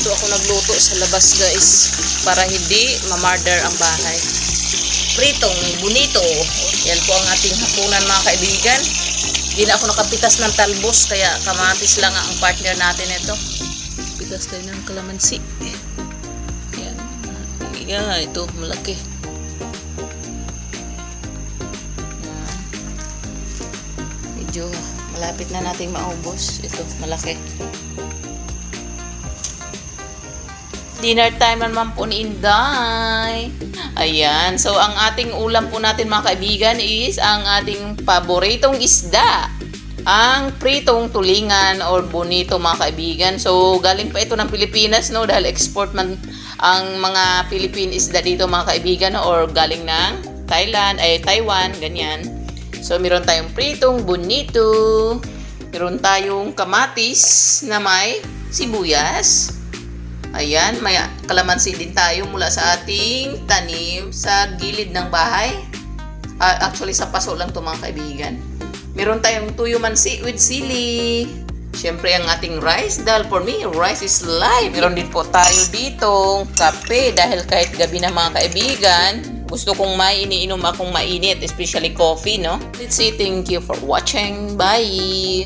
Dito ako nagluto sa labas guys para hindi mamarder ang bahay. Pritong bonito. Yan po ang ating hapunan mga kaibigan. Hindi na ako nakapitas ng talbos kaya kamatis lang ang partner natin ito. Pitas tayo ng kalamansi. Yan. Yeah, ito malaki. Yan. Medyo malapit na nating maubos. Ito malaki. Dinner time naman po ni Inday. Ayan. So, ang ating ulam po natin mga kaibigan is ang ating paboritong isda. Ang pritong tulingan or bonito mga kaibigan. So, galing pa ito ng Pilipinas, no? Dahil export man ang mga Philippine isda dito mga kaibigan, no? Or galing ng Thailand, Taiwan, ganyan. So, meron tayong pritong bonito. Meron tayong kamatis na may sibuyas. Ayan, may kalamansi din tayo mula sa ating tanim sa gilid ng bahay. Actually, sa paso lang ito mga kaibigan. Meron tayong tuyo mansi with sili. Siyempre, ang ating rice. Dahil for me, rice is life. Meron din po tayo dito kape. Dahil kahit gabi na mga kaibigan, gusto kong iniinom akong mainit. Especially coffee, no? Let's say thank you for watching. Bye!